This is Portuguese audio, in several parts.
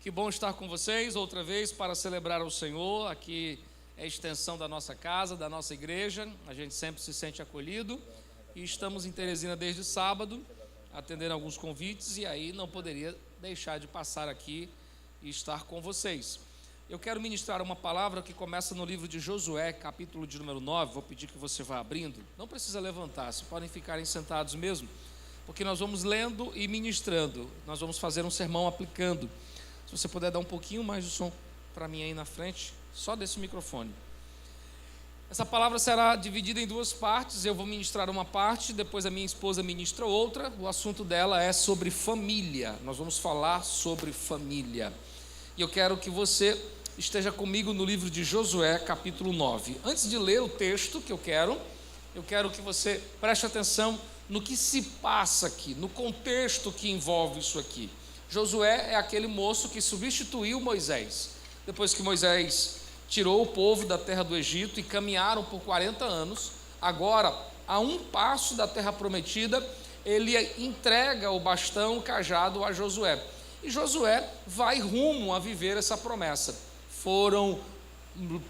Que bom estar com vocês outra vez para celebrar ao Senhor. Aqui é a extensão da nossa casa, da nossa igreja. A gente sempre se sente acolhido. E estamos em Teresina desde sábado, atendendo alguns convites. E aí não poderia deixar de passar aqui e estar com vocês. Eu quero ministrar uma palavra que começa no livro de Josué, capítulo de número 9. Vou pedir que você vá abrindo. Não precisa levantar, se podem ficarem sentados mesmo. Porque nós vamos lendo e ministrando. Nós vamos fazer um sermão aplicando. Se você puder dar um pouquinho mais de som para mim aí na frente, só desse microfone. Essa palavra será dividida em duas partes. Eu vou ministrar uma parte, depois a minha esposa ministra outra. O assunto dela é sobre família. Nós vamos falar sobre família. E eu quero que você esteja comigo no livro de Josué, capítulo 9. Antes de ler o texto que eu quero que você preste atenção no que se passa aqui, no contexto que envolve isso aqui. Josué é aquele moço que substituiu Moisés. Depois que Moisés tirou o povo da terra do Egito e caminharam por 40 anos, agora, a um passo da terra prometida, ele entrega o bastão, o cajado a Josué. E Josué vai rumo a viver essa promessa. Foram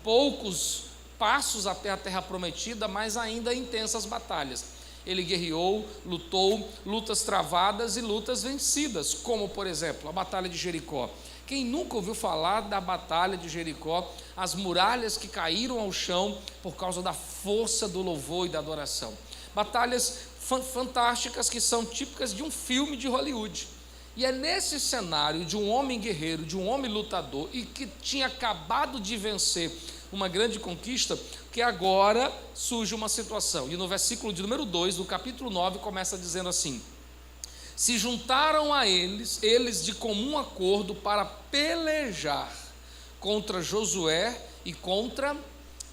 poucos passos até a terra prometida, mas ainda intensas batalhas. Ele guerreou, lutou, lutas travadas e lutas vencidas, como, por exemplo, a Batalha de Jericó. Quem nunca ouviu falar da Batalha de Jericó, as muralhas que caíram ao chão por causa da força do louvor e da adoração. Batalhas fantásticas que são típicas de um filme de Hollywood. E é nesse cenário de um homem guerreiro, de um homem lutador e que tinha acabado de vencer uma grande conquista, que agora surge uma situação. E no versículo de número 2 do capítulo 9 começa dizendo assim: se juntaram a eles de comum acordo para pelejar contra Josué e contra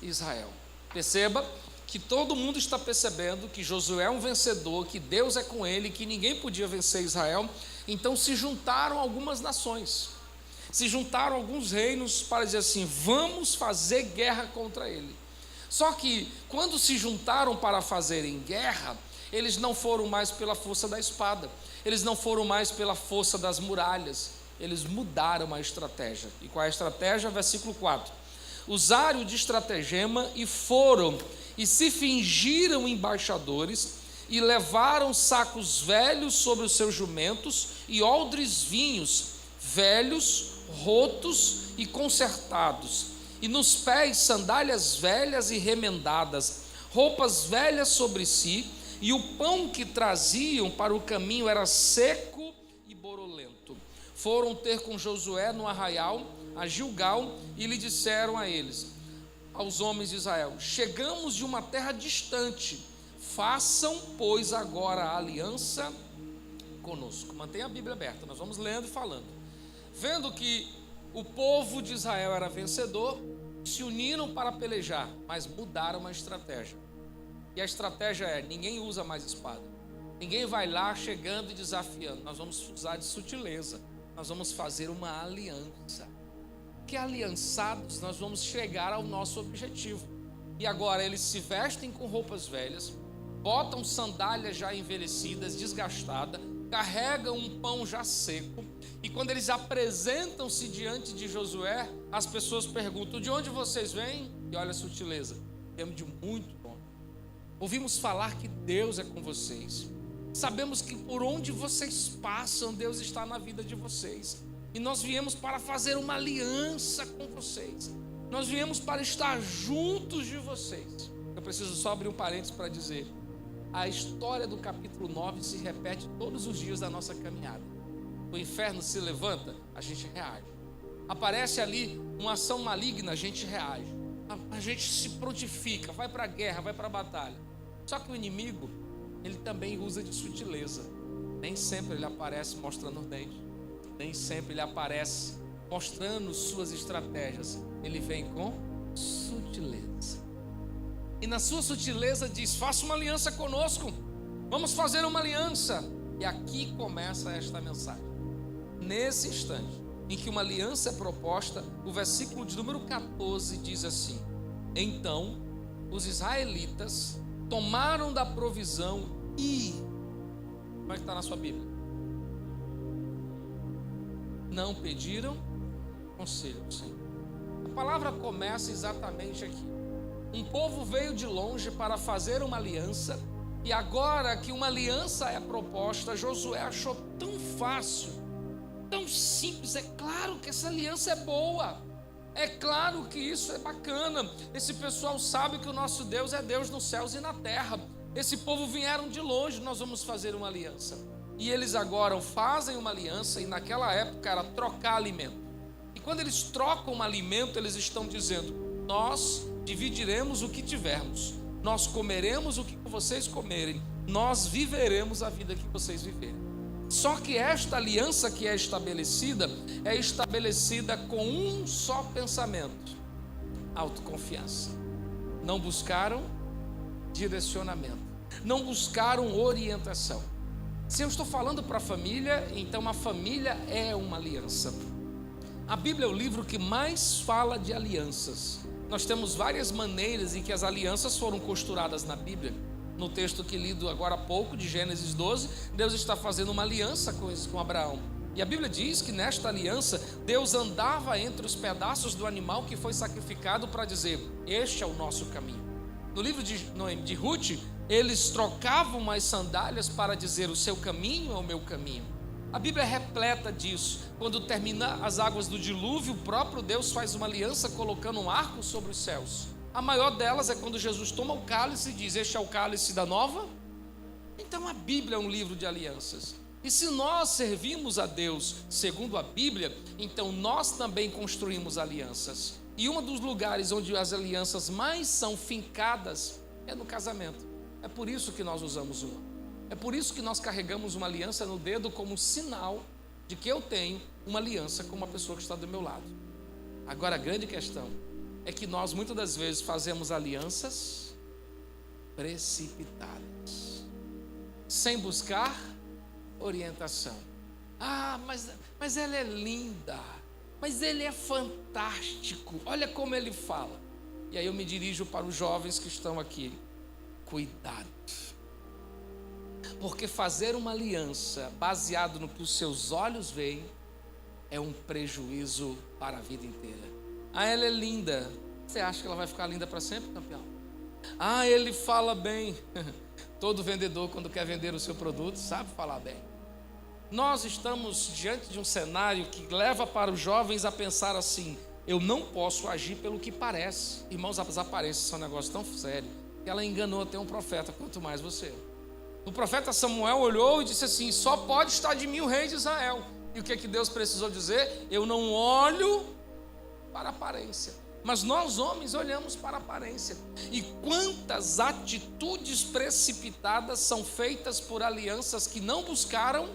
Israel. Perceba que todo mundo está percebendo que Josué é um vencedor, que Deus é com ele, que ninguém podia vencer Israel. Então se juntaram algumas nações, se juntaram alguns reinos para dizer assim: vamos fazer guerra contra ele. Só que quando se juntaram para fazerem guerra, eles não foram mais pela força da espada, eles não foram mais pela força das muralhas, eles mudaram a estratégia. E qual é a estratégia? Versículo 4: usaram de estratagema e foram e se fingiram embaixadores e levaram sacos velhos sobre os seus jumentos e odres vinhos velhos, rotos e consertados, e nos pés sandálias velhas e remendadas, roupas velhas sobre si, e o pão que traziam para o caminho era seco e borolento. Foram ter com Josué no arraial, a Gilgal, e lhe disseram a eles, aos homens de Israel: chegamos de uma terra distante, façam, pois, agora a aliança conosco. Mantenha a Bíblia aberta, nós vamos lendo e falando. Vendo que o povo de Israel era vencedor, se uniram para pelejar, mas mudaram a estratégia. E a estratégia é: ninguém usa mais espada, ninguém vai lá chegando e desafiando. Nós vamos usar de sutileza, nós vamos fazer uma aliança, que aliançados nós vamos chegar ao nosso objetivo. E agora eles se vestem com roupas velhas, botam sandálias já envelhecidas, desgastadas, carregam um pão já seco, e quando eles apresentam-se diante de Josué, as pessoas perguntam: de onde vocês vêm? E olha a sutileza: viemos de muito longe, ouvimos falar que Deus é com vocês, sabemos que por onde vocês passam, Deus está na vida de vocês, e nós viemos para fazer uma aliança com vocês, nós viemos para estar juntos de vocês. Eu preciso só abrir um parênteses para dizer: a história do capítulo 9 se repete todos os dias da nossa caminhada. O inferno se levanta, a gente reage. Aparece ali uma ação maligna, a gente reage. A gente se prontifica, vai para a guerra, vai para a batalha. Só que o inimigo, ele também usa de sutileza. Nem sempre ele aparece mostrando os dentes, nem sempre ele aparece mostrando suas estratégias. Ele vem com sutileza. E na sua sutileza diz: faça uma aliança conosco, vamos fazer uma aliança. E aqui começa esta mensagem. Nesse instante em que uma aliança é proposta, o versículo de número 14 diz assim: então os israelitas tomaram da provisão como é que está na sua Bíblia? não pediram conselho do Senhor. A palavra começa exatamente aqui. Um povo veio de longe para fazer uma aliança, e agora que uma aliança é proposta, Josué achou tão fácil, tão simples. É claro que essa aliança é boa, é claro que isso é bacana. Esse pessoal sabe que o nosso Deus é Deus nos céus e na terra. Esse povo vieram de longe, nós vamos fazer uma aliança. E eles agora fazem uma aliança, e naquela época era trocar alimento. E quando eles trocam um alimento, eles estão dizendo: nós dividiremos o que tivermos, nós comeremos o que vocês comerem, nós viveremos a vida que vocês viverem. Só que esta aliança que é estabelecida com um só pensamento: autoconfiança. Não buscaram direcionamento, não buscaram orientação. Se eu estou falando para a família, então a família é uma aliança. A Bíblia é o livro que mais fala de alianças. Nós temos várias maneiras em que as alianças foram costuradas na Bíblia. No texto que lido agora há pouco, de Gênesis 12, Deus está fazendo uma aliança com Abraão. E a Bíblia diz que nesta aliança, Deus andava entre os pedaços do animal que foi sacrificado para dizer: este é o nosso caminho. No livro de Ruth, eles trocavam as sandálias para dizer: o seu caminho é o meu caminho. A Bíblia é repleta disso. Quando termina as águas do dilúvio, o próprio Deus faz uma aliança colocando um arco sobre os céus. A maior delas é quando Jesus toma o cálice e diz: este é o cálice da nova. Então a Bíblia é um livro de alianças. E se nós servimos a Deus segundo a Bíblia, então nós também construímos alianças. E um dos lugares onde as alianças mais são fincadas é no casamento. É por isso que nós usamos uma. É por isso que nós carregamos uma aliança no dedo como sinal de que eu tenho uma aliança com uma pessoa que está do meu lado. Agora a grande questão é que nós muitas das vezes fazemos alianças precipitadas, sem buscar orientação. Ah, mas ela é linda, mas ele é fantástico, olha como ele fala. E aí eu me dirijo para os jovens que estão aqui: cuidado, porque fazer uma aliança baseado no que os seus olhos veem é um prejuízo para a vida inteira. Ah, ela é linda. Você acha que ela vai ficar linda para sempre, campeão? Ah, ele fala bem. Todo vendedor, quando quer vender o seu produto, sabe falar bem. Nós estamos diante de um cenário que leva para os jovens a pensar assim: eu não posso agir pelo que parece. Irmãos, as aparências são um negócio tão sério que ela enganou até um profeta, quanto mais você. O profeta Samuel olhou e disse assim: só pode estar de mim o rei de Israel. E o que Deus precisou dizer? Eu não olho para a aparência, mas nós homens olhamos para a aparência. E quantas atitudes precipitadas são feitas por alianças que não buscaram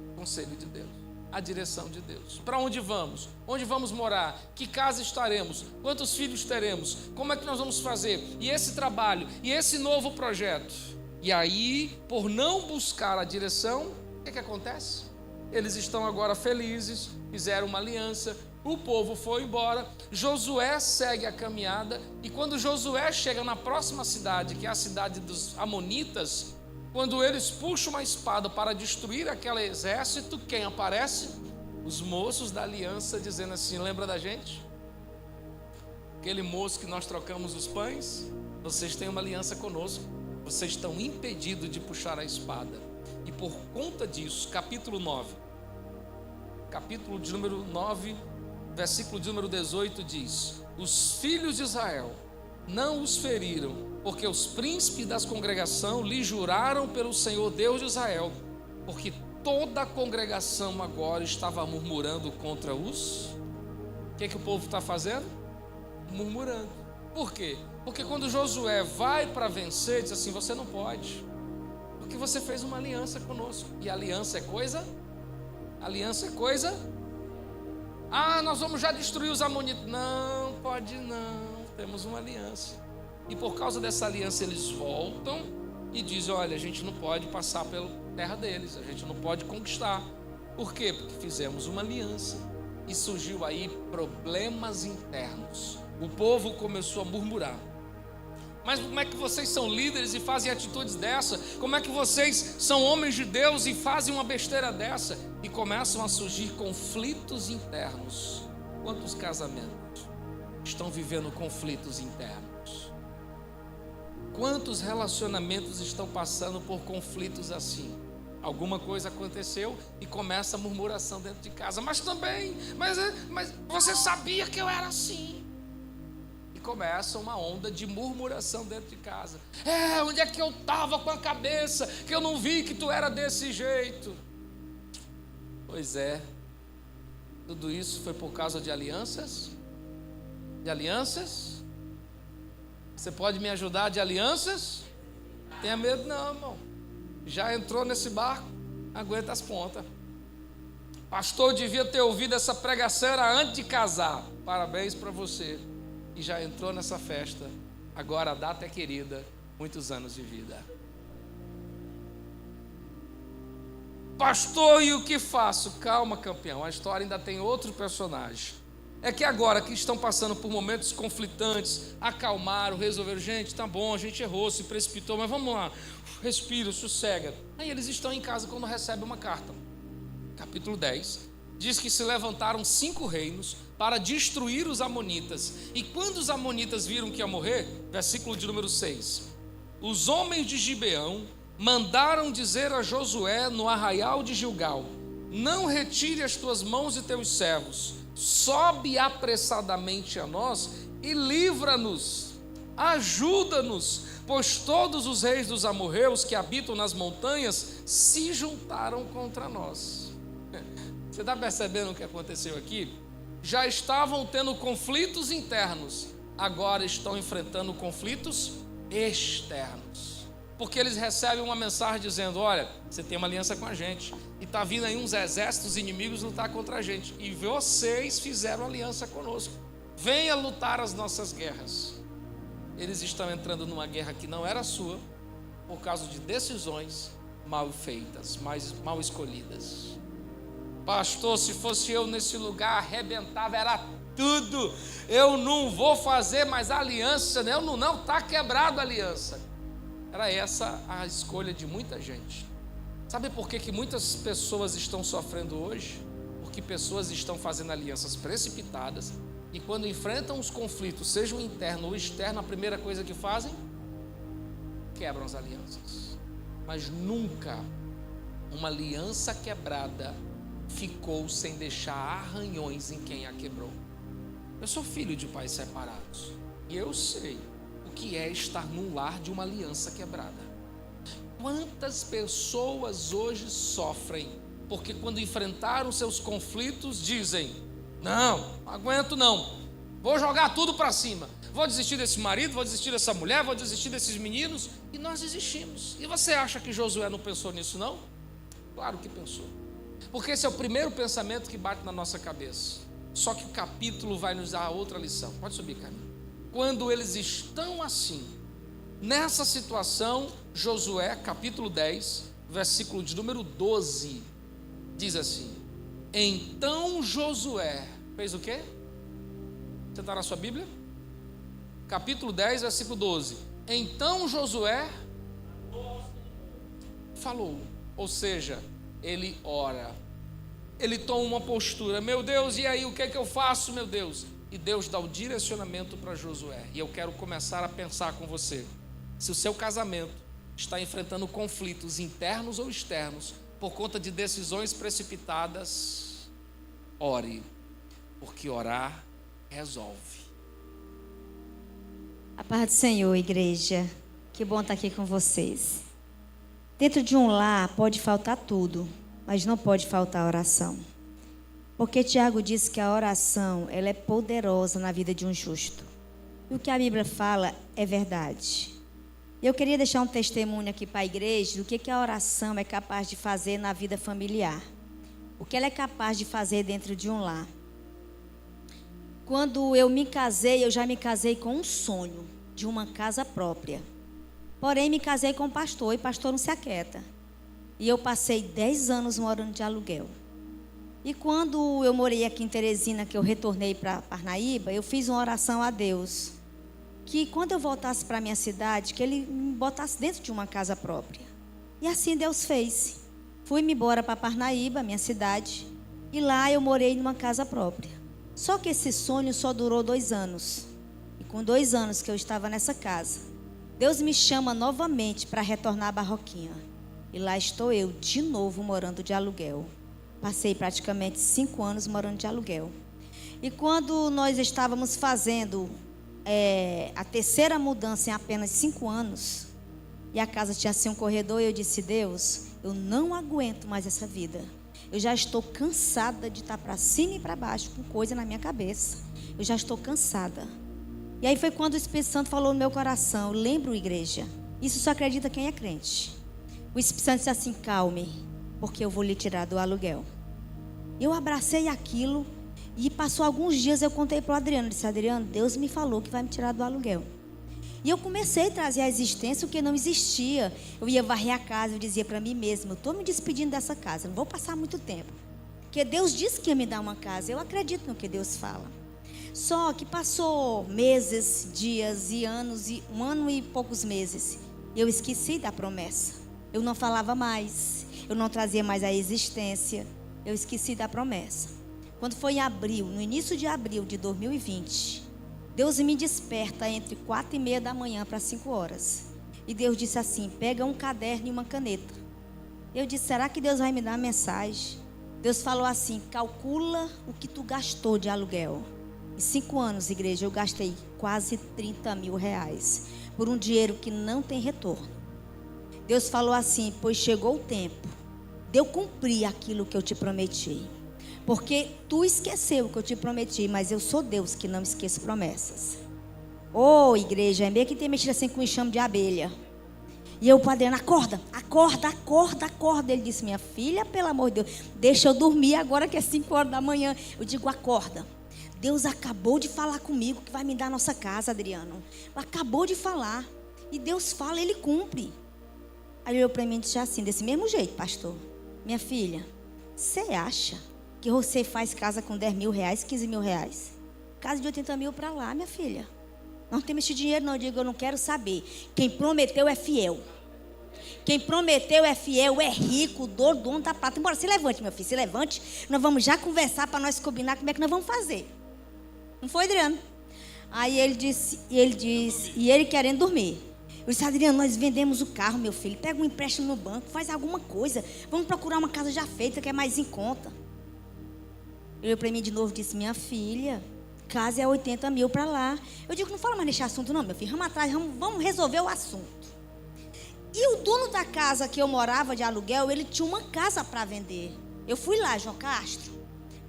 o conselho de Deus, a direção de Deus. Para onde vamos? Onde vamos morar? Que casa estaremos? Quantos filhos teremos? Como é que nós vamos fazer? E esse trabalho? E esse novo projeto? E aí, por não buscar a direção, o que acontece? Eles estão agora felizes, fizeram uma aliança, o povo foi embora, Josué segue a caminhada, e quando Josué chega na próxima cidade, que é a cidade dos Amonitas, quando eles puxam uma espada para destruir aquele exército, quem aparece? Os moços da aliança, dizendo assim: lembra da gente? Aquele moço que nós trocamos os pães? Vocês têm uma aliança conosco, vocês estão impedidos de puxar a espada. E por conta disso, capítulo de número 9, versículo de número 18 diz: os filhos de Israel não os feriram, porque os príncipes das congregação lhe juraram pelo Senhor Deus de Israel, porque toda a congregação agora estava murmurando contra os... O que o povo está fazendo? Murmurando. Por quê? Porque quando Josué vai para vencer, diz assim: você não pode, porque você fez uma aliança conosco. E aliança é coisa? Aliança é coisa? Ah, nós vamos já destruir os amonitas. Não, pode não, temos uma aliança. E por causa dessa aliança eles voltam e dizem: olha, a gente não pode passar pela terra deles, a gente não pode conquistar. Por quê? Porque fizemos uma aliança. E surgiu aí problemas internos. O povo começou a murmurar. Mas como é que vocês são líderes e fazem atitudes dessa? Como é que vocês são homens de Deus e fazem uma besteira dessa? E começam a surgir conflitos internos. Quantos casamentos estão vivendo conflitos internos? Quantos relacionamentos estão passando por conflitos assim? Alguma coisa aconteceu e começa a murmuração dentro de casa. Mas você sabia que eu era assim. E começa uma onda de murmuração dentro de casa. Onde é que eu estava com a cabeça? Que eu não vi que tu era desse jeito. Pois é. Tudo isso foi por causa de alianças? De alianças? Você pode me ajudar de alianças? Tenha medo não, irmão. Já entrou nesse barco, aguenta as pontas. Pastor, devia ter ouvido essa pregação antes de casar. Parabéns para você. E já entrou nessa festa. Agora a data é querida. Muitos anos de vida. Pastor, e o que faço? Calma, campeão. A história ainda tem outro personagem. É que agora que estão passando por momentos conflitantes, acalmaram, resolveram, gente, tá bom, a gente errou, se precipitou, mas vamos lá, respira, sossega. Aí eles estão em casa quando recebem uma carta. Capítulo 10, diz que se levantaram 5 reinos para destruir os amonitas. E quando os amonitas viram que ia morrer, versículo de número 6, os homens de Gibeão mandaram dizer a Josué no arraial de Gilgal: não retire as tuas mãos de teus servos, sobe apressadamente a nós e livra-nos, ajuda-nos, pois todos os reis dos amorreus que habitam nas montanhas se juntaram contra nós. Você está percebendo o que aconteceu aqui? Já estavam tendo conflitos internos, agora estão enfrentando conflitos externos. Porque eles recebem uma mensagem dizendo: olha, você tem uma aliança com a gente, e está vindo aí uns exércitos inimigos lutar contra a gente, e vocês fizeram aliança conosco, venha lutar as nossas guerras. Eles estão entrando numa guerra que não era sua, por causa de decisões mal feitas, mal escolhidas. Pastor, se fosse eu nesse lugar, arrebentava, era tudo. Eu não vou fazer mais aliança, não está quebrado a aliança. Era essa a escolha de muita gente. Sabe por que muitas pessoas estão sofrendo hoje? Porque pessoas estão fazendo alianças precipitadas, e quando enfrentam os conflitos, seja o interno ou externo, a primeira coisa que fazem, quebram as alianças. Mas nunca uma aliança quebrada ficou sem deixar arranhões em quem a quebrou. Eu sou filho de pais separados, e eu sei o que é estar num lar de uma aliança quebrada. Quantas pessoas hoje sofrem porque quando enfrentaram seus conflitos dizem: não aguento não, vou jogar tudo para cima, vou desistir desse marido, vou desistir dessa mulher, vou desistir desses meninos. E nós desistimos. E você acha que Josué não pensou nisso não? Claro que pensou, porque esse é o primeiro pensamento que bate na nossa cabeça. Só que o capítulo vai nos dar outra lição. Pode subir, Camila. Quando eles estão assim, nessa situação, Josué, capítulo 10, versículo de número 12, diz assim: então Josué fez o quê? Você está na sua Bíblia? Capítulo 10, versículo 12. Então Josué falou, ou seja, ele ora, ele toma uma postura. Meu Deus, e aí o que é que eu faço, meu Deus? E Deus dá o direcionamento para Josué. E eu quero começar a pensar com você: se o seu casamento está enfrentando conflitos internos ou externos por conta de decisões precipitadas, ore, porque orar resolve. A paz do Senhor, igreja. Que bom estar aqui com vocês. Dentro de um lar pode faltar tudo, mas não pode faltar oração. Porque Tiago diz que a oração, ela é poderosa na vida de um justo. E o que a Bíblia fala é verdade. Eu queria deixar um testemunho aqui para a igreja do que a oração é capaz de fazer na vida familiar. O que ela é capaz de fazer dentro de um lar. Quando eu me casei, eu já me casei com um sonho de uma casa própria. Porém, me casei com um pastor, e pastor não se aquieta. E eu passei 10 anos morando de aluguel. E quando eu morei aqui em Teresina, que eu retornei para Parnaíba, eu fiz uma oração a Deus. que quando eu voltasse para a minha cidade, que ele me botasse dentro de uma casa própria. E assim Deus fez. Fui-me embora para Parnaíba, minha cidade, e lá eu morei numa casa própria. Só que esse sonho só durou 2 anos. E com 2 anos que eu estava nessa casa, Deus me chama novamente para retornar a Barroquinha. E lá estou eu, de novo, morando de aluguel. Passei praticamente 5 anos morando de aluguel. E quando nós estávamos fazendo a terceira mudança em apenas 5 anos, e a casa tinha assim um corredor, eu disse: Deus, eu não aguento mais essa vida. Eu já estou cansada de estar para cima e para baixo com coisa na minha cabeça. Eu já estou cansada. E aí foi quando o Espírito Santo falou no meu coração. Lembro, igreja, isso só acredita quem é crente. O Espírito Santo disse assim: calme, porque eu vou lhe tirar do aluguel. Eu abracei aquilo. E passou alguns dias, eu contei para o Adriano. Disse: Adriano, Deus me falou que vai me tirar do aluguel. E eu comecei a trazer à existência o que não existia. Eu ia varrer a casa, eu dizia para mim mesma: eu estou me despedindo dessa casa, não vou passar muito tempo. Porque Deus disse que ia me dar uma casa, eu acredito no que Deus fala. Só que passou meses, dias e anos, e 1 ano e poucos meses. Eu esqueci da promessa. Eu não falava mais, eu não trazia mais à existência. Eu esqueci da promessa. Quando foi em abril, no início de abril de 2020, Deus me desperta entre 4h30 da manhã para 5 horas. E Deus disse assim: pega um caderno e uma caneta. Eu disse: será que Deus vai me dar uma mensagem? Deus falou assim: calcula o que tu gastou de aluguel. Em 5 anos, igreja, eu gastei quase 30 mil reais por um dinheiro que não tem retorno. Deus falou assim: pois chegou o tempo de eu cumprir aquilo que eu te prometi. Porque tu esqueceu o que eu te prometi, mas eu sou Deus que não esqueço promessas. Ô, igreja, é meio que tem mexido assim com enxame de abelha. E eu, padre, acorda, acorda, acorda, acorda. Ele disse: minha filha, pelo amor de Deus, deixa eu dormir agora que é 5 horas da manhã. Eu digo: acorda. Deus acabou de falar comigo que vai me dar a nossa casa, Adriano. Acabou de falar. E Deus fala, Ele cumpre. Aí ele olhou para mim e disse assim, desse mesmo jeito: pastor, minha filha, você acha que você faz casa com 10 mil reais, 15 mil reais? Casa de 80 mil para lá, minha filha. Não temos esse dinheiro, não. Eu digo: eu não quero saber. Quem prometeu é fiel. Quem prometeu é fiel, é rico, dono da prata. Embora, se levante, meu filho, se levante. Nós vamos já conversar para nós combinar como é que nós vamos fazer. Não foi, Adriano? Aí ele disse, e ele querendo dormir. Eu disse: Adriano, nós vendemos o carro, meu filho. Pega um empréstimo no banco, faz alguma coisa. Vamos procurar uma casa já feita, que é mais em conta. Ele olhou para mim de novo e disse: minha filha, casa é 80 mil para lá. Eu digo: não fala mais nesse assunto não, meu filho. Vamos atrás, vamos resolver o assunto. E o dono da casa que eu morava de aluguel, ele tinha uma casa para vender. Eu fui lá: João Castro,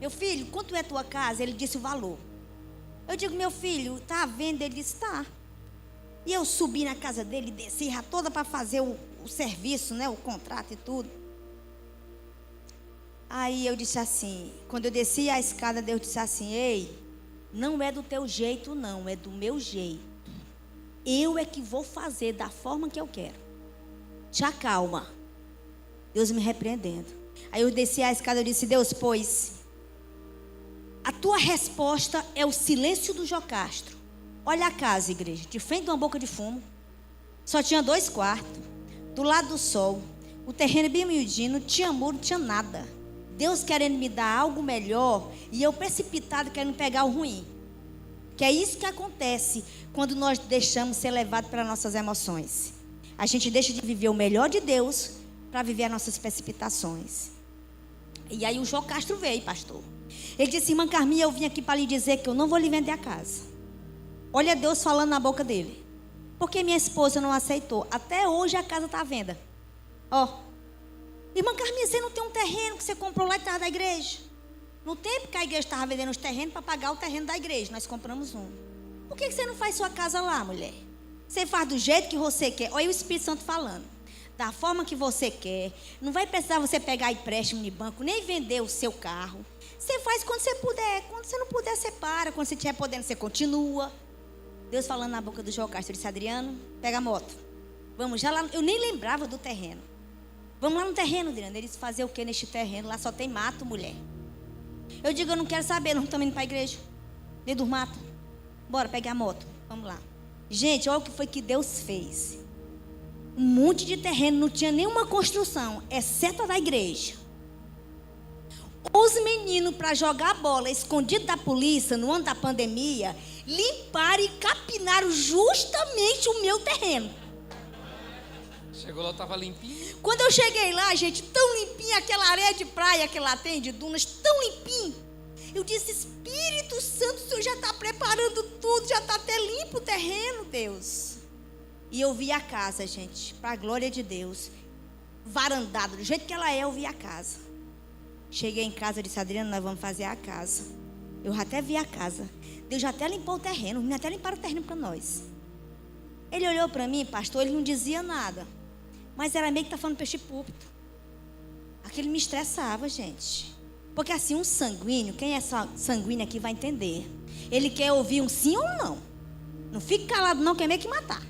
meu filho, quanto é a tua casa? Ele disse o valor. Eu digo: meu filho, está à venda? Ele disse: está. E eu subi na casa dele, desci já toda para fazer o serviço, né, o contrato e tudo. Aí eu disse assim, quando eu desci a escada, Deus disse assim: ei, não é do teu jeito não, é do meu jeito. Eu é que vou fazer da forma que eu quero. Te acalma. Deus me repreendendo. Aí eu desci a escada, eu disse: Deus, pois a tua resposta é o silêncio do João Castro. Olha a casa, igreja, de frente a uma boca de fumo. Só tinha 2 quartos, do lado do sol. O terreno bem miudinho, não tinha muro, não tinha nada. Deus querendo me dar algo melhor e eu precipitado querendo pegar o ruim. Que é isso que acontece quando nós deixamos ser levados pelas nossas emoções. A gente deixa de viver o melhor de Deus para viver as nossas precipitações. E aí o João Castro veio, pastor. Ele disse: irmã Carminha, eu vim aqui para lhe dizer que eu não vou lhe vender a casa. Olha Deus falando na boca dele. Porque minha esposa não aceitou. Até hoje a casa está à venda. Ó. Irmã Carminha, você não tem um terreno que você comprou lá e estava da igreja? No tempo que a igreja estava vendendo os terrenos para pagar o terreno da igreja, nós compramos um. Por que você não faz sua casa lá, mulher? Você faz do jeito que você quer. Olha o Espírito Santo falando. Da forma que você quer. Não vai precisar você pegar empréstimo no banco, nem vender o seu carro. Você faz quando você puder. Quando você não puder, você para. Quando você estiver podendo, você continua. Deus falando na boca do João Castro. Ele disse: Adriano, pega a moto. Vamos já lá. Eu nem lembrava do terreno. Vamos lá no terreno, Adriano. Ele disse: fazer o que neste terreno? Lá só tem mato, mulher. Eu digo: eu não quero saber, não estamos indo para a igreja. Dentro do mato. Bora pegar a moto. Vamos lá. Gente, olha o que foi que Deus fez. Um monte de terreno, não tinha nenhuma construção, exceto a da igreja. Os meninos, para jogar bola escondido da polícia no ano da pandemia, limparam e capinaram justamente o meu terreno. Chegou lá, estava limpinho. Quando eu cheguei lá, gente, tão limpinha, aquela areia de praia que lá tem, de dunas, tão limpinho. Eu disse, Espírito Santo, o Senhor já está preparando tudo, já está até limpo o terreno, Deus. E eu vi a casa, gente, para a glória de Deus, varandada, do jeito que ela é, eu vi a casa. Cheguei em casa, disse, Adriana, nós vamos fazer a casa. Eu já até vi a casa. Deus já até limpou o terreno, até limparam o terreno para nós. Ele olhou para mim, pastor, ele não dizia nada. Mas era meio que tá falando peixe púlpito. Aquilo me estressava, gente. Porque assim, um sanguíneo, quem é sanguíneo aqui vai entender. Ele quer ouvir um sim ou um não. Não fique calado não, quer meio que matar.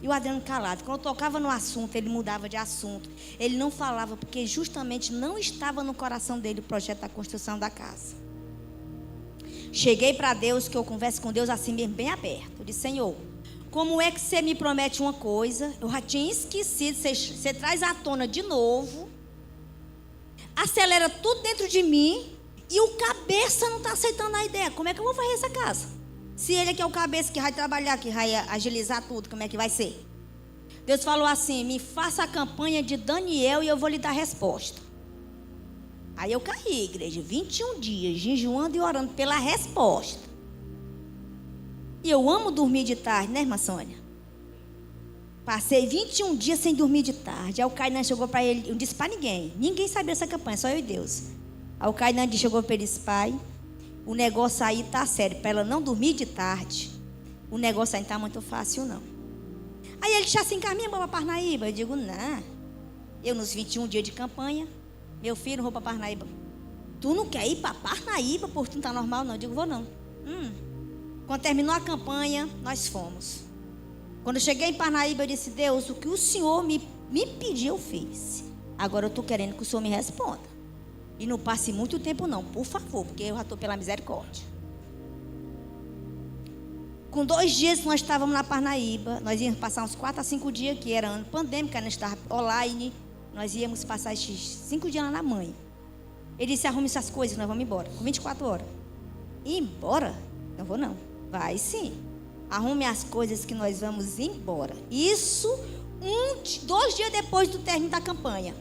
E o Adriano calado. Quando eu tocava no assunto, ele mudava de assunto. Ele não falava, porque justamente não estava no coração dele o projeto da construção da casa. Cheguei para Deus, que eu converso com Deus assim mesmo, bem aberto. Eu disse, Senhor, como é que você me promete uma coisa? Eu já tinha esquecido, você traz à tona de novo, acelera tudo dentro de mim, e o cabeça não está aceitando a ideia. Como é que eu vou fazer essa casa? Se ele é que é o cabeça que vai trabalhar, que vai agilizar tudo, como é que vai ser? Deus falou assim, me faça a campanha de Daniel e eu vou lhe dar resposta. Aí eu caí, igreja, 21 dias, jejuando e orando pela resposta. E eu amo dormir de tarde, né, irmã Sônia? Passei 21 dias sem dormir de tarde. Aí o Kainan chegou para ele, eu disse para ninguém sabia dessa campanha, só eu e Deus. Aí o Kainan chegou para ele e disse, pai, o negócio aí tá sério, para ela não dormir de tarde, o negócio aí não tá muito fácil não. Aí ele disse assim, caminha para Parnaíba. Eu digo, não, eu nos 21 dias de campanha, meu filho, não vou para Parnaíba. Tu não quer ir para Parnaíba porque tu não tá normal não? Eu digo, vou não. Quando terminou a campanha, nós fomos. Quando eu cheguei em Parnaíba, eu disse, Deus, o que o Senhor me pediu, eu fiz. Agora eu estou querendo que o Senhor me responda. E não passe muito tempo não, por favor, porque eu já estou pela misericórdia. Com 2 dias que nós estávamos na Parnaíba, nós íamos passar uns 4 a 5 dias, que era ano pandêmico, nós estávamos online, nós íamos passar esses 5 dias lá na mãe. Ele disse, arrume essas coisas, nós vamos embora, com 24 horas. Ir embora? Não vou não. Vai sim. Arrume as coisas que nós vamos embora. Isso 2 dias depois do término da campanha.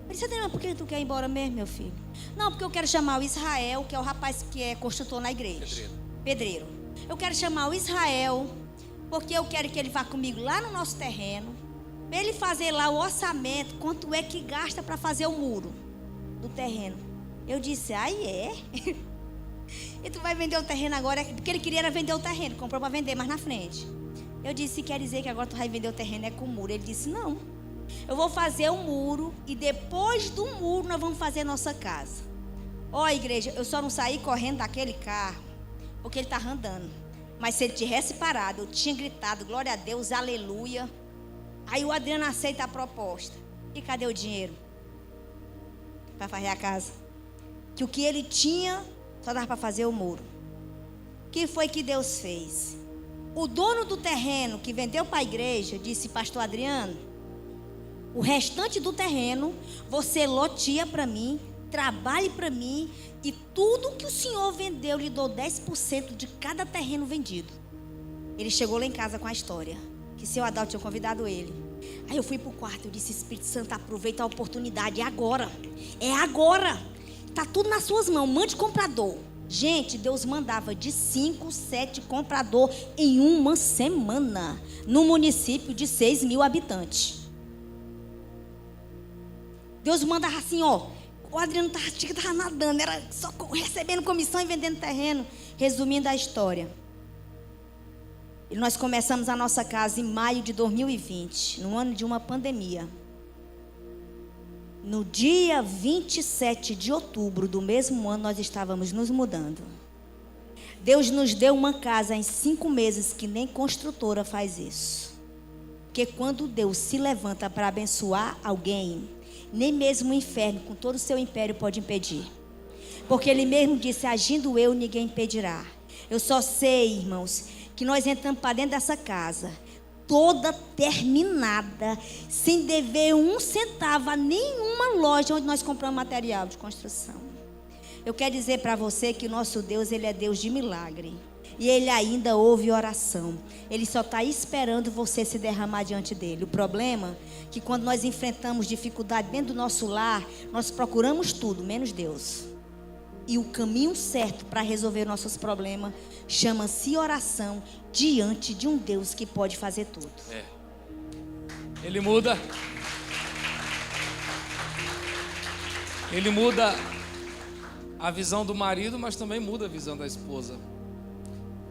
Eu disse, Adriana, por que tu quer ir embora mesmo, meu filho? Não, porque eu quero chamar o Israel, que é o rapaz que é construtor na igreja. Pedreiro. Eu quero chamar o Israel, porque eu quero que ele vá comigo lá no nosso terreno, para ele fazer lá o orçamento, quanto é que gasta para fazer o muro do terreno. Eu disse, é? E tu vai vender o terreno agora? Porque ele queria era vender o terreno, comprou para vender mais na frente. Eu disse, quer dizer que agora tu vai vender o terreno é com o muro? Ele disse, não, eu vou fazer o muro e depois do muro nós vamos fazer a nossa casa. Igreja, eu só não saí correndo daquele carro porque ele estava andando. Mas se ele tivesse parado, eu tinha gritado, glória a Deus, aleluia. Aí o Adriano aceita a proposta. E cadê o dinheiro para fazer a casa? Que o que ele tinha só dava para fazer o muro. O que foi que Deus fez? O dono do terreno que vendeu para a igreja disse, pastor Adriano, o restante do terreno você loteia para mim, trabalhe para mim, e tudo que o senhor vendeu, lhe dou 10% de cada terreno vendido. Ele chegou lá em casa com a história, que seu Adalto tinha convidado ele. Aí eu fui para o quarto, eu disse, Espírito Santo, aproveita a oportunidade, é agora. Está tudo nas suas mãos, mande comprador. Gente, Deus mandava de 5, 7 comprador em uma semana, num município de 6 mil habitantes. Deus mandava assim, o Adriano estava nadando, era só recebendo comissão e vendendo terreno. Resumindo a história, e nós começamos a nossa casa em maio de 2020, no ano de uma pandemia. No dia 27 de outubro do mesmo ano, nós estávamos nos mudando. Deus nos deu uma casa em 5 meses, que nem construtora faz isso. Porque quando Deus se levanta para abençoar alguém, nem mesmo o inferno, com todo o seu império, pode impedir. Porque Ele mesmo disse, agindo eu, ninguém impedirá. Eu só sei, irmãos, que nós entramos para dentro dessa casa, toda terminada, sem dever 1 centavo a nenhuma loja onde nós compramos material de construção. Eu quero dizer para você que o nosso Deus, Ele é Deus de milagre. E Ele ainda ouve oração. Ele só está esperando você se derramar diante dEle. O problema é que quando nós enfrentamos dificuldade dentro do nosso lar, nós procuramos tudo, menos Deus. E o caminho certo para resolver nossos problemas chama-se oração diante de um Deus que pode fazer tudo. Ele muda a visão do marido, mas também muda a visão da esposa.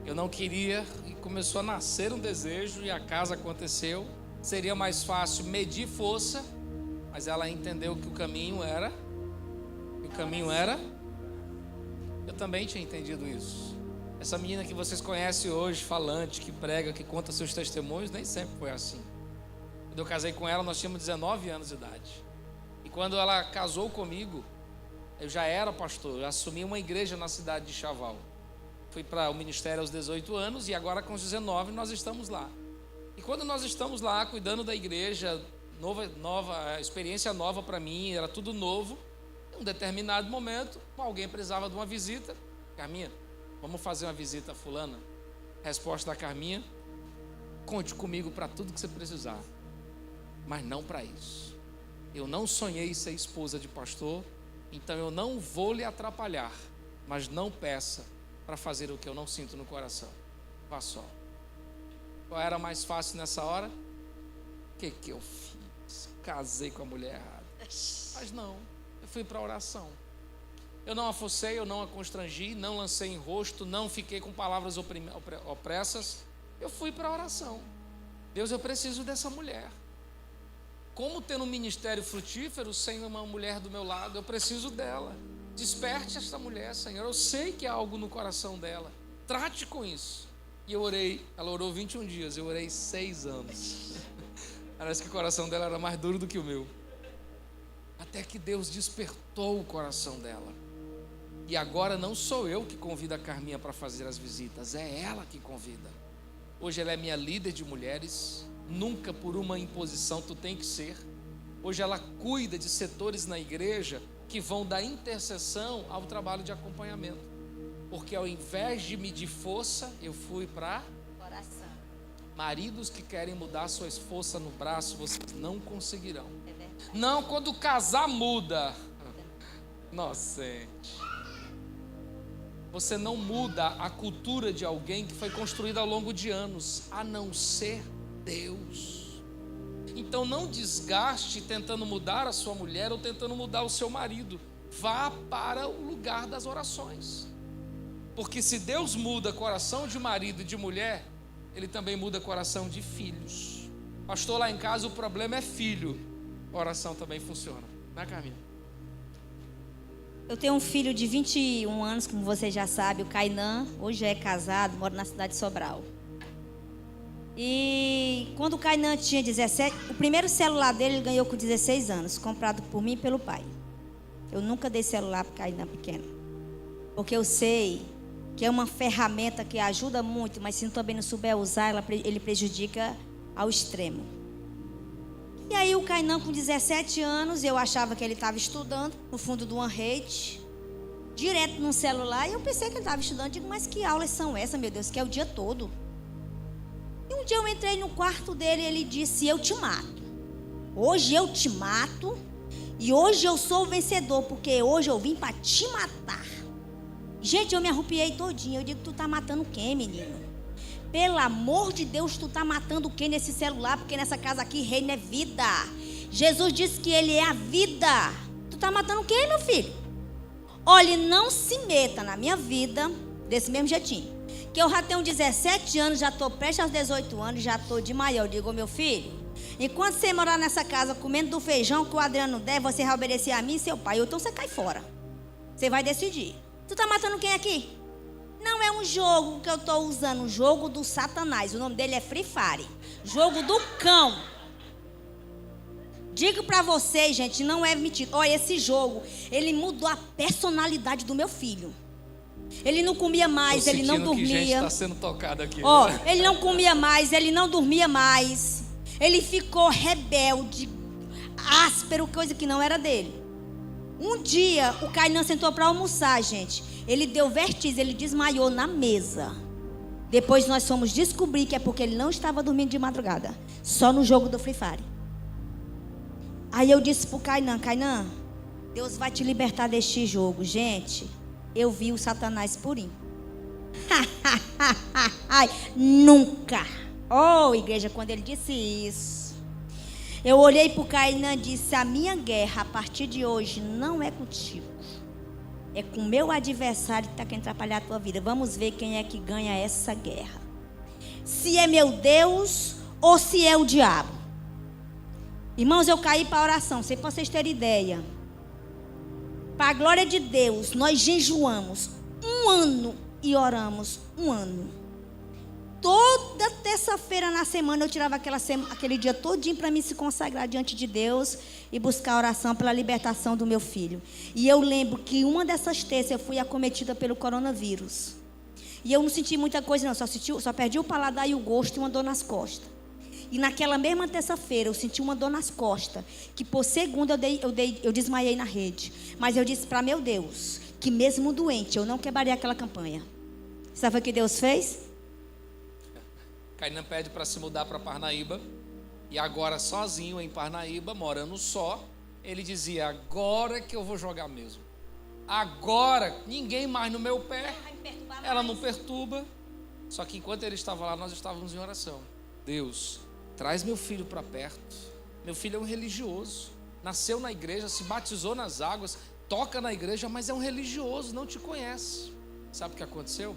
Eu não queria e começou a nascer um desejo e a casa aconteceu. Seria mais fácil medir força, mas ela entendeu que o caminho era. Eu também tinha entendido isso. Essa menina que vocês conhecem hoje, falante, que prega, que conta seus testemunhos, nem sempre foi assim. Quando eu casei com ela, nós tínhamos 19 anos de idade. E quando ela casou comigo, eu já era pastor, eu assumi uma igreja na cidade de Chaval. Fui para o ministério aos 18 anos e agora com os 19 nós estamos lá. E quando nós estamos lá cuidando da igreja, experiência nova para mim, era tudo novo. Em um determinado momento, alguém precisava de uma visita. Carminha, vamos fazer uma visita a fulana? Resposta da Carminha: conte comigo para tudo que você precisar, mas não para isso. Eu não sonhei ser esposa de pastor, então eu não vou lhe atrapalhar, mas não peça para fazer o que eu não sinto no coração. Vá só. Qual era mais fácil nessa hora? O que eu fiz? Casei com a mulher errada. Mas não, eu fui para a oração. Eu não a forcei, eu não a constrangi, não lancei em rosto, não fiquei com palavras opressas. Eu fui para a oração. Deus, eu preciso dessa mulher. Como ter um ministério frutífero sem uma mulher do meu lado? Eu preciso dela. Desperte esta mulher, Senhor. Eu sei que há algo no coração dela. Trate com isso. E eu orei. Ela orou 21 dias. Eu orei 6 anos. Parece que o coração dela era mais duro do que o meu. Até que Deus despertou o coração dela. E agora não sou eu que convido a Carminha para fazer as visitas. É ela que convida. Hoje ela é minha líder de mulheres. Nunca por uma imposição tu tem que ser. Hoje ela cuida de setores na igreja que vão da intercessão ao trabalho de acompanhamento. Porque ao invés de medir força, eu fui para oração. Maridos que querem mudar suas forças no braço, vocês não conseguirão. Não, quando casar muda. Inocente. Você não muda a cultura de alguém que foi construída ao longo de anos, a não ser Deus. Então não desgaste tentando mudar a sua mulher ou tentando mudar o seu marido. Vá para o lugar das orações. Porque se Deus muda coração de marido e de mulher, Ele também muda coração de filhos. Pastor, lá em casa o problema é filho. A oração também funciona. Né, Carminha? Eu tenho um filho de 21 anos, como você já sabe, o Kainan. Hoje é casado, mora na cidade de Sobral. E quando o Kainan tinha 17, o primeiro celular dele ele ganhou com 16 anos, comprado por mim e pelo pai. Eu nunca dei celular para o Kainan pequeno, porque eu sei que é uma ferramenta que ajuda muito, mas se também não souber usar, ele prejudica ao extremo. E aí o Kainan com 17 anos, eu achava que ele estava estudando no fundo de uma rede, direto no celular, e eu pensei que ele estava estudando. Digo, mas que aulas são essas, meu Deus, que é o dia todo. E um dia eu entrei no quarto dele e ele disse: eu te mato. Hoje eu te mato. E hoje eu sou o vencedor, porque hoje eu vim para te matar. Gente, eu me arrupiei todinha. Eu digo, tu tá matando quem, menino? Pelo amor de Deus, tu tá matando quem nesse celular? Porque nessa casa aqui reina é vida. Jesus disse que Ele é a vida. Tu tá matando quem, meu filho? Olha, não se meta na minha vida desse mesmo jeitinho. Que eu já tenho 17 anos, já estou prestes aos 18 anos, já estou de maior. Eu digo, meu filho, enquanto você morar nessa casa comendo do feijão que o Adriano der, você vai obedecer a mim e seu pai. Ou então você cai fora. Você vai decidir. Tu tá matando quem aqui? Não é um jogo que eu estou usando, um jogo do Satanás. O nome dele é Free Fire. Jogo do cão. Digo para vocês, gente, não é mentira. Olha, esse jogo, ele mudou a personalidade do meu filho. Ele não comia mais, ele não dormia. Que gente está sendo tocada aqui. Ele não comia mais, ele não dormia mais. Ele ficou rebelde, áspero, coisa que não era dele. Um dia, o Kainan sentou para almoçar, gente. Ele deu vertigem, ele desmaiou na mesa. Depois nós fomos descobrir que é porque ele não estava dormindo de madrugada, só no jogo do Free Fire. Aí eu disse pro Kainan, Deus vai te libertar deste jogo. Gente, eu vi o Satanás purinho. Nunca. Oh, igreja, quando ele disse isso, eu olhei pro Kainan e disse: a minha guerra a partir de hoje não é contigo, é com o meu adversário que está querendo atrapalhar a tua vida. Vamos ver quem é que ganha essa guerra. Se é meu Deus ou se é o diabo. Irmãos, eu caí para a oração, sei para vocês terem ideia. Para a glória de Deus, nós jejuamos 1 ano e oramos 1 ano. Toda terça-feira na semana eu tirava aquele dia todinho para mim se consagrar diante de Deus e buscar oração pela libertação do meu filho. E eu lembro que uma dessas terças eu fui acometida pelo coronavírus. E eu não senti muita coisa não, só perdi o paladar e o gosto e uma dor nas costas. E naquela mesma terça-feira eu senti uma dor nas costas, que por segundo eu desmaiei na rede. Mas eu disse para meu Deus, que mesmo doente eu não quebraria aquela campanha. Sabe o que Deus fez? Kainan pede para se mudar para Parnaíba. E agora sozinho em Parnaíba, morando só, ele dizia: agora que eu vou jogar mesmo. Agora, ninguém mais no meu pé. Ela não perturba. Só que enquanto ele estava lá, nós estávamos em oração. Deus, traz meu filho para perto. Meu filho é um religioso. Nasceu na igreja, se batizou nas águas, toca na igreja, mas é um religioso, não te conhece. Sabe o que aconteceu?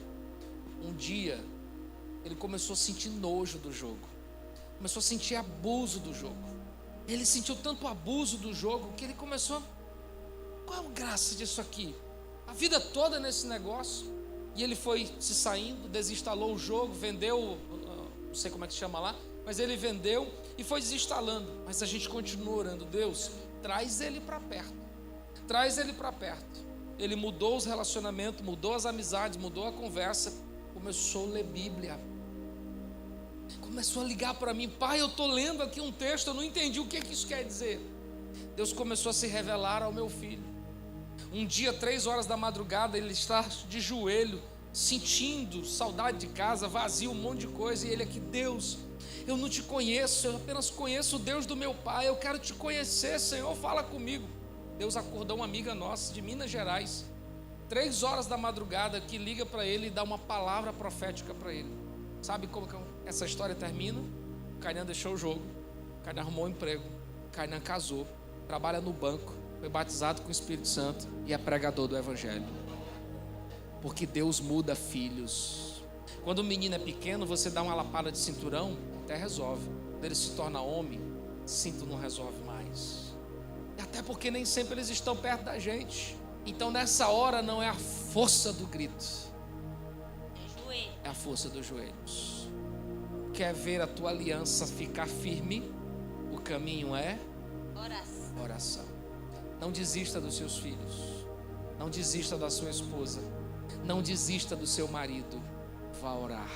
Um dia, ele começou a sentir nojo do jogo. Começou a sentir abuso do jogo. Ele sentiu tanto abuso do jogo que ele começou: qual a graça disso aqui? A vida toda nesse negócio. E ele foi se saindo, desinstalou o jogo, vendeu, não sei como é que chama lá, mas ele vendeu e foi desinstalando. Mas a gente continua orando: Deus, traz ele para perto. Traz ele para perto. Ele mudou os relacionamentos, mudou as amizades, mudou a conversa. Começou a ler Bíblia. Começou a ligar para mim: pai, eu estou lendo aqui um texto, eu não entendi o que isso quer dizer. Deus começou a se revelar ao meu filho. Um dia, 3 horas da madrugada, ele está de joelho, sentindo saudade de casa, vazio, um monte de coisa. E ele aqui: Deus, eu não te conheço, eu apenas conheço o Deus do meu pai, eu quero te conhecer, Senhor, fala comigo. Deus acordou uma amiga nossa de Minas Gerais, 3 horas da madrugada, que liga para ele e dá uma palavra profética para ele. Sabe como que essa história termina? O Kainan deixou o jogo, o Kainan arrumou um emprego, o Kainan casou, trabalha no banco, foi batizado com o Espírito Santo e é pregador do Evangelho. Porque Deus muda filhos. Quando o menino é pequeno, você dá uma lapada de cinturão, até resolve. Quando ele se torna homem, cinto não resolve mais. E até porque nem sempre eles estão perto da gente. Então nessa hora não é a força do grito, é a força dos joelhos. Quer ver a tua aliança ficar firme? O caminho é oração. Não desista dos seus filhos. Não desista da sua esposa. Não desista do seu marido. Vá orar.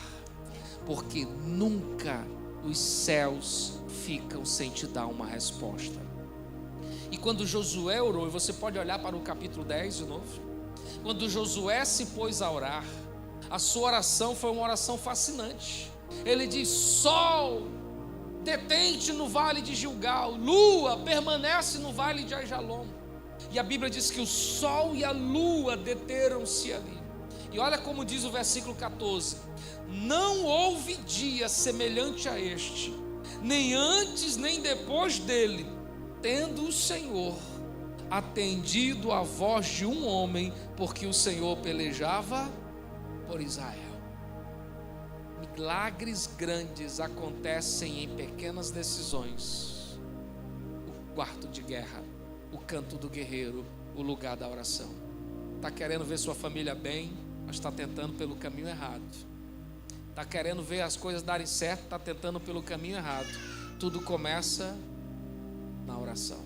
Porque nunca os céus ficam sem te dar uma resposta. E quando Josué orou, e você pode olhar para o capítulo 10 de novo. Quando Josué se pôs a orar, a sua oração foi uma oração fascinante. Ele diz: sol, detente no vale de Gilgal, lua, permanece no vale de Aijalon. E a Bíblia diz que o sol e a lua deteram-se ali. E olha como diz o versículo 14: não houve dia semelhante a este, nem antes nem depois dele, tendo o Senhor atendido a voz de um homem, porque o Senhor pelejava por Israel. Milagres grandes acontecem em pequenas decisões. O quarto de guerra, o canto do guerreiro, o lugar da oração. Está querendo ver sua família bem, mas está tentando pelo caminho errado. Está querendo ver as coisas darem certo, está tentando pelo caminho errado. Tudo começa na oração.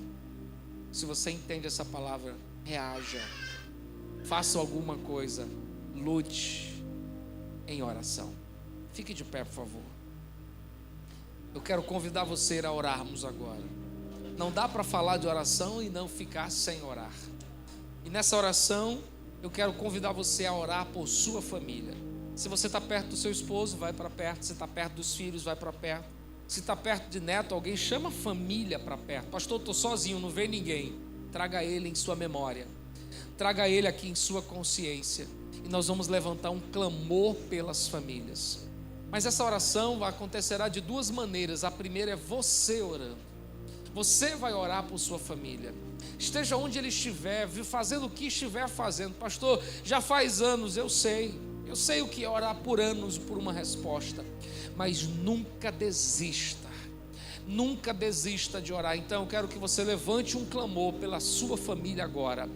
Se você entende essa palavra, reaja, faça alguma coisa, lute em oração. Fique de pé, por favor. Eu quero convidar você a orarmos agora. Não dá para falar de oração e não ficar sem orar. E nessa oração, eu quero convidar você a orar por sua família. Se você está perto do seu esposo, vai para perto. Se está perto dos filhos, vai para perto. Se está perto de neto, alguém chama a família para perto. Pastor, estou sozinho, não vê ninguém. Traga ele em sua memória. Traga ele aqui em sua consciência. E nós vamos levantar um clamor pelas famílias. Mas essa oração acontecerá de duas maneiras. A primeira é você orando. Você vai orar por sua família. Esteja onde ele estiver, fazendo o que estiver fazendo. Pastor, já faz anos, eu sei o que é orar por anos por uma resposta. Mas nunca desista. Nunca desista de orar. Então eu quero que você levante um clamor pela sua família agora.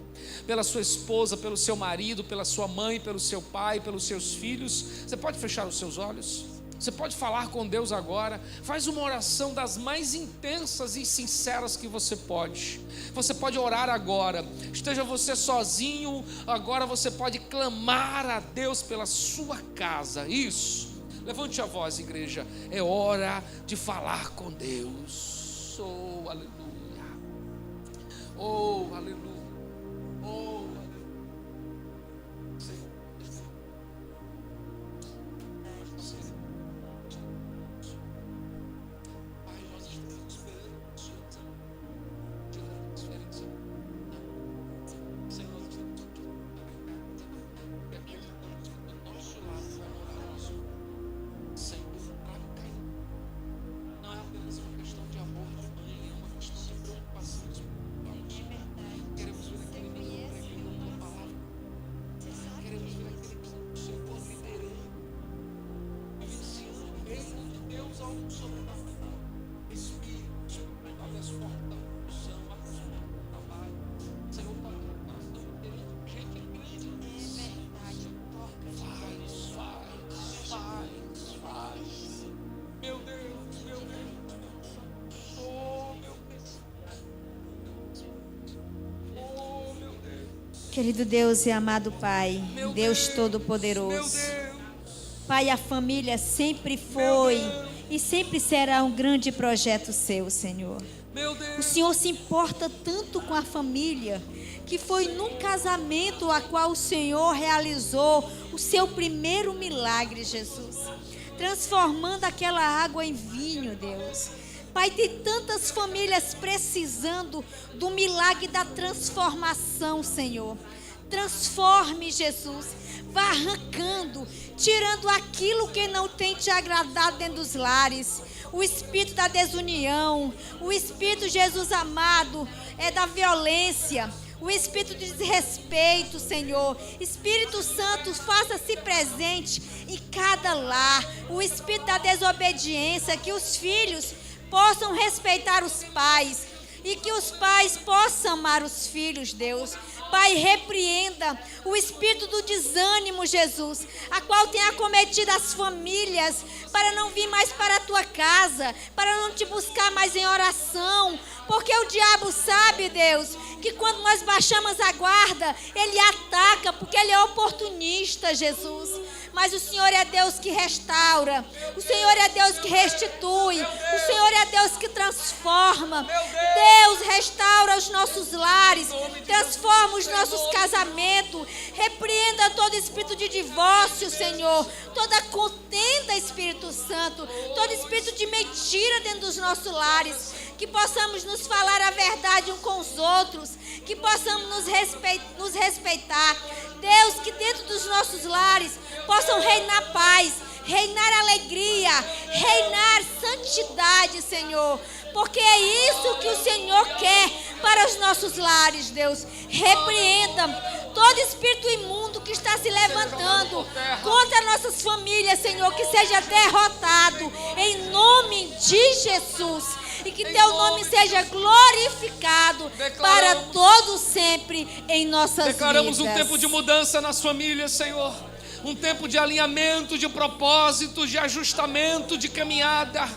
Pela sua esposa, pelo seu marido, pela sua mãe, pelo seu pai, pelos seus filhos. Você pode fechar os seus olhos? Você pode falar com Deus agora. Faz uma oração das mais intensas e sinceras que você pode. Você pode orar agora. Esteja você sozinho, agora você pode clamar a Deus pela sua casa. Isso. Levante a voz, igreja. É hora de falar com Deus. Oh, aleluia. Oh, aleluia. Oh, aleluia. Pai, nós estamos esperando o Senhor de transferência. Senhor, nós estamos do nosso lado vai morar nosso. Senhor, não é apenas uma questão de amor de mãe, é uma questão de preocupação espiritual. Queremos ver aquele que está pregando a palavra. Queremos ver aquele que está no seu corpo liderando, vivenciando o reino de Deus ao sobrenatural. Espírito, abre as portas da função, abre as portas do trabalho. Senhor, toca no coração dele, gente grande nisso. Faz. Meu Deus. Oh, meu Deus. Oh, meu Deus. Querido Deus e amado Pai, Meu Deus Deus. Todo-Poderoso. Meu Deus. Pai, a família sempre foi e sempre será um grande projeto seu, Senhor. Meu O Deus. Senhor se importa tanto com a família, que foi num casamento a qual o Senhor realizou o seu primeiro milagre, Jesus, transformando aquela água em vinho, Deus. Pai, tem tantas famílias precisando do milagre da transformação, Senhor. Transforme, Jesus. Vá arrancando, tirando aquilo que não tem te agradado dentro dos lares. O espírito da desunião, o espírito, Jesus amado, da violência, o espírito de desrespeito, Senhor. Espírito Santo, faça-se presente em cada lar. O espírito da desobediência, que os filhos possam respeitar os pais e que os pais possam amar os filhos, Deus. Pai, repreenda o espírito do desânimo, Jesus, a qual tem acometido as famílias, para não vir mais para a tua casa, para não te buscar mais em oração, porque o diabo sabe, Deus, que quando nós baixamos a guarda, ele ataca, porque ele é oportunista, Jesus. Mas o Senhor é Deus que restaura, o Senhor é Deus que restitui, o Senhor é Deus que transforma. Deus, restaura os nossos lares, transforma os nossos casamentos, repreenda todo espírito de divórcio, Senhor, toda contenda, Espírito Santo, todo espírito de mentira dentro dos nossos lares, que possamos nos falar a verdade uns com os outros, que possamos nos respeitar. Deus, que dentro dos nossos lares possam reinar paz, reinar alegria, reinar santidade, Senhor, porque é isso que o Senhor quer para os nossos lares, Deus. Repreenda todo espírito imundo que está se levantando contra nossas famílias, Senhor, que seja derrotado em nome de Jesus. E que teu nome seja glorificado para todo sempre em nossas vidas. Declaramos um tempo de mudança nas famílias, Senhor. Um tempo de alinhamento, de propósito, de ajustamento, de caminhada.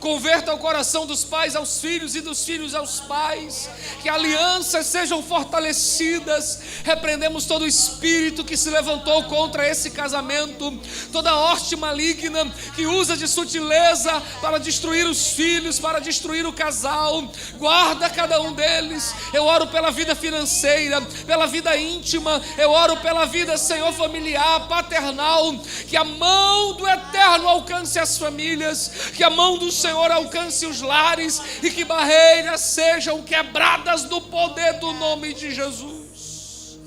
Converta o coração dos pais aos filhos e dos filhos aos pais. Que alianças sejam fortalecidas. Repreendemos todo espírito que se levantou contra esse casamento, toda horte maligna que usa de sutileza para destruir os filhos, para destruir o casal. Guarda cada um deles. Eu oro pela vida financeira, pela vida íntima. Eu oro pela vida, Senhor, familiar, paternal. Que a mão do Eterno alcance as famílias, que a mão do Senhor alcance os lares e que barreiras sejam quebradas no poder do nome de Jesus.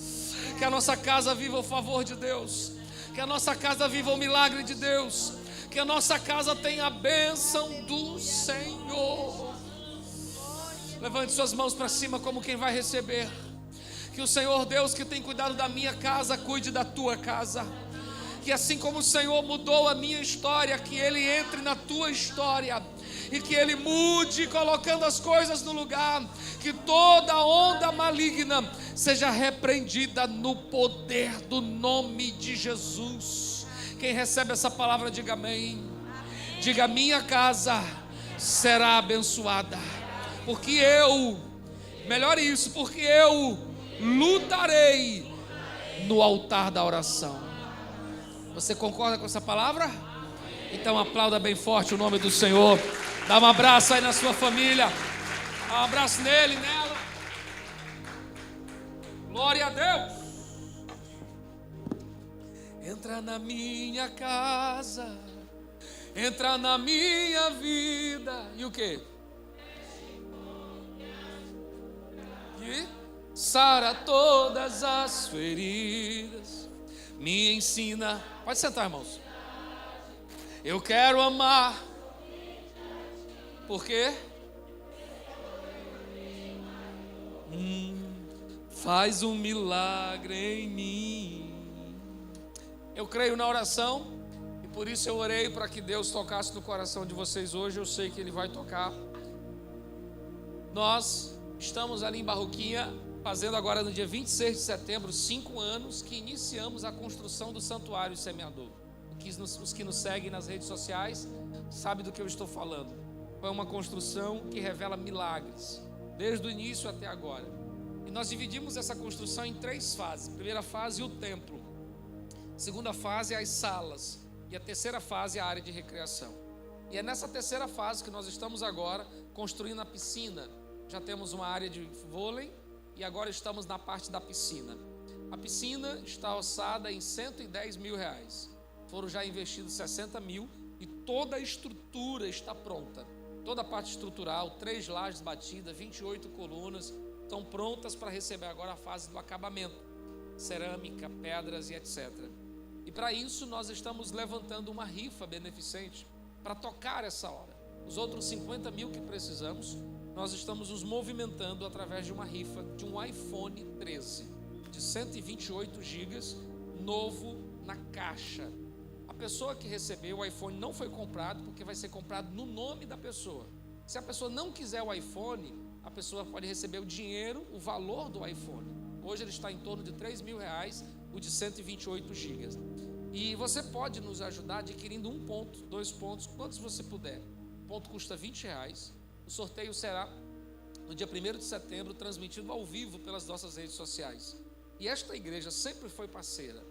Que a nossa casa viva o favor de Deus, que a nossa casa viva o milagre de Deus, que a nossa casa tenha a bênção do Senhor. Levante suas mãos para cima como quem vai receber. Que o Senhor Deus, que tem cuidado da minha casa, cuide da tua casa. Que assim como o Senhor mudou a minha história, que Ele entre na tua história e que Ele mude, colocando as coisas no lugar. Que toda onda maligna seja repreendida no poder do nome de Jesus. Quem recebe essa palavra, diga amém. Diga: minha casa será abençoada, porque eu, melhor isso, porque eu lutarei no altar da oração. Você concorda com essa palavra? Então aplauda bem forte o nome do Senhor. Dá um abraço aí na sua família. Dá um abraço nele, nela. Glória a Deus. Entra na minha casa, entra na minha vida. E o quê? E sara todas as feridas. Me ensina. Pode sentar, irmãos. Eu quero amar. Por quê? Faz um milagre em mim. Eu creio na oração e por isso eu orei para que Deus tocasse no coração de vocês hoje. Eu sei que Ele vai tocar. Nós estamos ali em Barroquinha, fazendo agora no dia 26 de setembro, 5 anos que iniciamos a construção do Santuário Semeador. Os que nos seguem nas redes sociais sabem do que eu estou falando. Foi uma construção que revela milagres, desde o início até agora. E nós dividimos essa construção em 3 fases. Primeira fase, o templo. Segunda fase, as salas. E a terceira fase, a área de recreação. E é nessa terceira fase que nós estamos agora construindo a piscina. Já temos uma área de vôlei e agora estamos na parte da piscina. A piscina está orçada em R$110 mil. Foram já investidos 60 mil e toda a estrutura está pronta. Toda a parte estrutural, 3 lajes batidas, 28 colunas, estão prontas para receber agora a fase do acabamento. Cerâmica, pedras e etc. E para isso nós estamos levantando uma rifa beneficente para tocar essa hora. Os outros 50 mil que precisamos, nós estamos nos movimentando através de uma rifa de um iPhone 13 de 128 GB, novo na caixa. A pessoa que recebeu o iPhone não foi comprado, porque vai ser comprado no nome da pessoa. Se a pessoa não quiser o iPhone, a pessoa pode receber o dinheiro, o valor do iPhone. Hoje ele está em torno de R$3 mil, o de 128 GB. E você pode nos ajudar adquirindo 1 ponto, 2 pontos, quantos você puder. O ponto custa R$20. O sorteio será no dia 1º de setembro, transmitido ao vivo pelas nossas redes sociais. E esta igreja sempre foi parceira,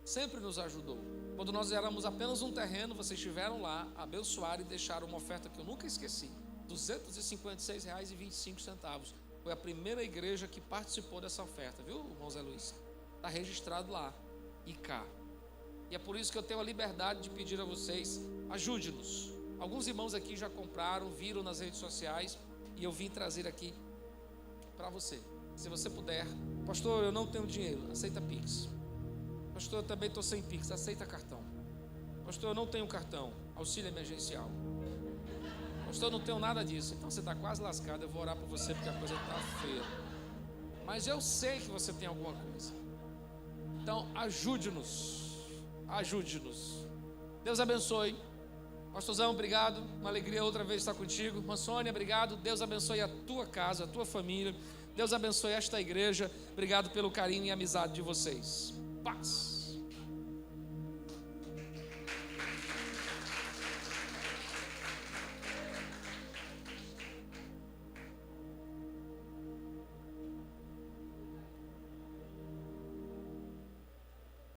sempre nos ajudou. Quando nós éramos apenas um terreno, vocês estiveram lá, abençoaram e deixaram uma oferta que eu nunca esqueci. R$256,25. Foi a primeira igreja que participou dessa oferta, viu, irmão Zé Luiz? Está registrado lá e cá. E é por isso que eu tenho a liberdade de pedir a vocês, ajude-nos. Alguns irmãos aqui já compraram, viram nas redes sociais, e eu vim trazer aqui para você. Se você puder, pastor, eu não tenho dinheiro, aceita Pix. Pastor, eu também estou sem Pix, aceita cartão. Pastor, eu não tenho cartão, auxílio emergencial. Pastor, eu não tenho nada disso. Então você está quase lascado, eu vou orar por você porque a coisa está feia. Mas eu sei que você tem alguma coisa. Então ajude-nos, ajude-nos. Deus abençoe. Pastorzão, obrigado, uma alegria outra vez estar contigo. Irmã Sônia, obrigado. Deus abençoe a tua casa, a tua família. Deus abençoe esta igreja. Obrigado pelo carinho e amizade de vocês. Paz.